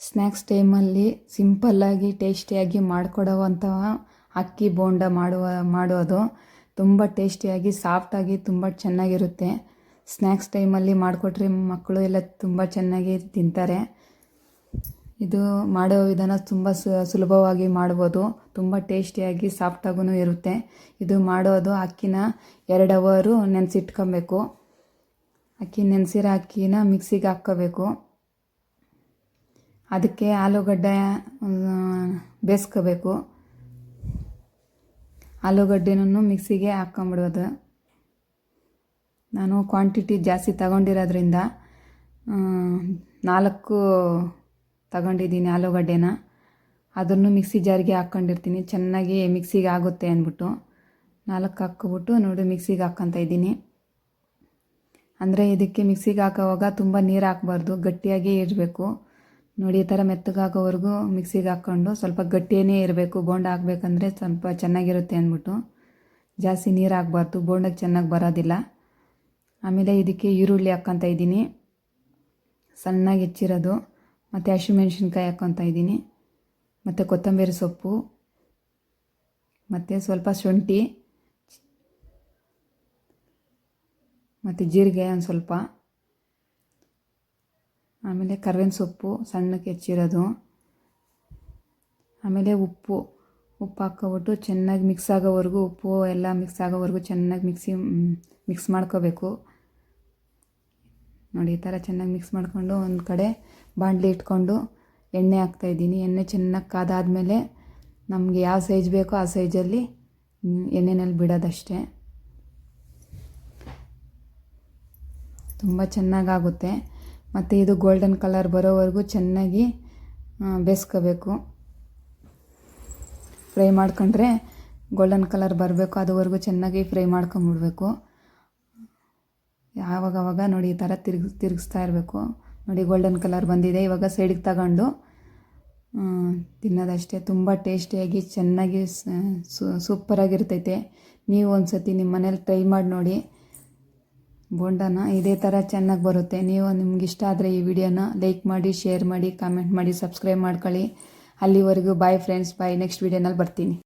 Snacks ಟೈಮಲ್ಲಿ ಸಿಂಪಲ್ಲಾಗಿ ಟೇಸ್ಟಿಯಾಗಿ ಮಾಡಿಕೊಡುವಂತಹ ಅಕ್ಕಿ ಬೋಂಡ ಮಾಡೋದು ತುಂಬ ಟೇಸ್ಟಿಯಾಗಿ ಸಾಫ್ಟಾಗಿ ತುಂಬ ಚೆನ್ನಾಗಿರುತ್ತೆ. ಸ್ನ್ಯಾಕ್ಸ್ ಟೈಮಲ್ಲಿ ಮಾಡಿಕೊಟ್ರೆ ಮಕ್ಕಳು ಎಲ್ಲ ತುಂಬ ಚೆನ್ನಾಗಿ ತಿಂತಾರೆ. ಇದು ಮಾಡೋ ವಿಧಾನ ತುಂಬ ಸುಲಭವಾಗಿ ಮಾಡ್ಬೋದು. ತುಂಬ ಟೇಸ್ಟಿಯಾಗಿ ಸಾಫ್ಟಾಗೂ ಇರುತ್ತೆ. ಇದು ಮಾಡೋದು ಅಕ್ಕಿನ 2 ಅವರು ನೆನೆಸಿಟ್ಕೊಬೇಕು. ನೆನೆಸಿರೋ ಅಕ್ಕಿನ ಮಿಕ್ಸಿಗೆ ಹಾಕ್ಕೋಬೇಕು. ಅದಕ್ಕೆ ಆಲೂಗಡ್ಡೆ ಬೇಯಿಸ್ಕೋಬೇಕು. ಆಲೂಗಡ್ಡೆನೂ ಮಿಕ್ಸಿಗೆ ಹಾಕ್ಕೊಂಬಿಡೋದು. ನಾನು ಕ್ವಾಂಟಿಟಿ ಜಾಸ್ತಿ ತಗೊಂಡಿರೋದ್ರಿಂದ 4 ತಗೊಂಡಿದ್ದೀನಿ ಆಲೂಗಡ್ಡೆನ. ಅದನ್ನು ಮಿಕ್ಸಿ ಜಾರಿಗೆ ಹಾಕ್ಕೊಂಡಿರ್ತೀನಿ, ಚೆನ್ನಾಗಿ ಮಿಕ್ಸಿಗೆ ಆಗುತ್ತೆ ಅಂದ್ಬಿಟ್ಟು 4 ಹಾಕ್ಕೊಬಿಟ್ಟು ನೋಡಿ ಮಿಕ್ಸಿಗೆ ಹಾಕ್ಕೊತಾ ಇದ್ದೀನಿ. ಅಂದರೆ ಇದಕ್ಕೆ ಮಿಕ್ಸಿಗೆ ಹಾಕೋವಾಗ ತುಂಬ ನೀರು ಹಾಕಬಾರ್ದು, ಗಟ್ಟಿಯಾಗಿ ಇಡಬೇಕು. ನೋಡಿ ಈ ಥರ ಮೆತ್ತಗಾಗೋವರೆಗೂ ಮಿಕ್ಸಿಗೆ ಹಾಕ್ಕೊಂಡು ಸ್ವಲ್ಪ ಗಟ್ಟಿಯೇ ಇರಬೇಕು. ಬೋಂಡ ಹಾಕಬೇಕಂದ್ರೆ ಸ್ವಲ್ಪ ಚೆನ್ನಾಗಿರುತ್ತೆ ಅಂದ್ಬಿಟ್ಟು ಜಾಸ್ತಿ ನೀರು ಹಾಕಬಾರ್ದು, ಬೋಂಡಕ್ಕೆ ಚೆನ್ನಾಗಿ ಬರೋದಿಲ್ಲ. ಆಮೇಲೆ ಇದಕ್ಕೆ ಈರುಳ್ಳಿ ಹಾಕ್ಕೊತಾ ಇದ್ದೀನಿ, ಸಣ್ಣಗೆ ಹೆಚ್ಚಿರೋದು. ಮತ್ತು ಹಸಿಮೆಣ್ಸಿನ್ಕಾಯಿ ಹಾಕ್ಕೊತಾ ಇದ್ದೀನಿ, ಮತ್ತು ಕೊತ್ತಂಬರಿ ಸೊಪ್ಪು, ಮತ್ತು ಸ್ವಲ್ಪ ಶುಂಠಿ, ಮತ್ತು ಜೀರಿಗೆ ಒಂದು ಸ್ವಲ್ಪ, ಆಮೇಲೆ ಕರ್ಬೇವಿನ ಸೊಪ್ಪು ಸಣ್ಣಕ್ಕೆ ಹೆಚ್ಚಿರೋದು, ಆಮೇಲೆ ಉಪ್ಪು ಹಾಕ್ಕೊಬಿಟ್ಟು ಚೆನ್ನಾಗಿ ಮಿಕ್ಸ್ ಆಗೋವರೆಗೂ, ಉಪ್ಪು ಎಲ್ಲ ಮಿಕ್ಸ್ ಆಗೋವರೆಗೂ ಚೆನ್ನಾಗಿ ಮಿಕ್ಸ್ ಮಾಡ್ಕೋಬೇಕು. ನೋಡಿ ಈ ಥರ ಚೆನ್ನಾಗಿ ಮಿಕ್ಸ್ ಮಾಡಿಕೊಂಡು ಒಂದು ಕಡೆ ಬಾಣಲಿ ಇಟ್ಕೊಂಡು ಎಣ್ಣೆ ಹಾಕ್ತಾಯಿದ್ದೀನಿ. ಎಣ್ಣೆ ಚೆನ್ನಾಗಿ ಕಾದಾದಮೇಲೆ ನಮಗೆ ಯಾವ ಸೈಜ್ ಬೇಕೋ ಆ ಸೈಜಲ್ಲಿ ಎಣ್ಣೆನಲ್ಲಿ ಬಿಡೋದಷ್ಟೇ. ತುಂಬ ಚೆನ್ನಾಗಾಗುತ್ತೆ. ಮತ್ತು ಇದು ಗೋಲ್ಡನ್ ಕಲರ್ ಬರೋವರೆಗೂ ಚೆನ್ನಾಗಿ ಬೇಯಿಸ್ಕೋಬೇಕು. ಫ್ರೈ ಮಾಡ್ಕೊಂಡ್ರೆ ಗೋಲ್ಡನ್ ಕಲರ್ ಬರಬೇಕು, ಅದುವರೆಗೂ ಚೆನ್ನಾಗಿ ಫ್ರೈ ಮಾಡ್ಕೊಂಬಿಡ್ಬೇಕು. ಆವಾಗವಾಗ ನೋಡಿ ಈ ಥರ ತಿರುಗಿಸ್ತಾ ಇರಬೇಕು. ನೋಡಿ ಗೋಲ್ಡನ್ ಕಲರ್ ಬಂದಿದೆ. ಇವಾಗ ಸೈಡಿಗೆ ತಗೊಂಡು ತಿನ್ನೋದಷ್ಟೇ. ತುಂಬ ಟೇಸ್ಟಿಯಾಗಿ ಚೆನ್ನಾಗಿ ಸೂಪರಾಗಿರ್ತೈತೆ. ನೀವು ಒಂದು ಸತಿ ನಿಮ್ಮ ಮನೇಲಿ ಟ್ರೈ ಮಾಡಿ ನೋಡಿ. ಬೋಂಡನ ಇದೇ ಥರ ಚೆನ್ನಾಗಿ ಬರುತ್ತೆ. ನಿಮ್ಗೆ ಇಷ್ಟ ಆದರೆ ಈ ವಿಡಿಯೋನ ಲೈಕ್ ಮಾಡಿ, ಶೇರ್ ಮಾಡಿ, ಕಾಮೆಂಟ್ ಮಾಡಿ, ಸಬ್ಸ್ಕ್ರೈಬ್ ಮಾಡ್ಕೊಳ್ಳಿ. ಅಲ್ಲಿವರೆಗೂ ಬಾಯ್ ಫ್ರೆಂಡ್ಸ್, ಬಾಯ್. ನೆಕ್ಸ್ಟ್ ವಿಡಿಯೋನಲ್ಲಿ ಬರ್ತೀನಿ.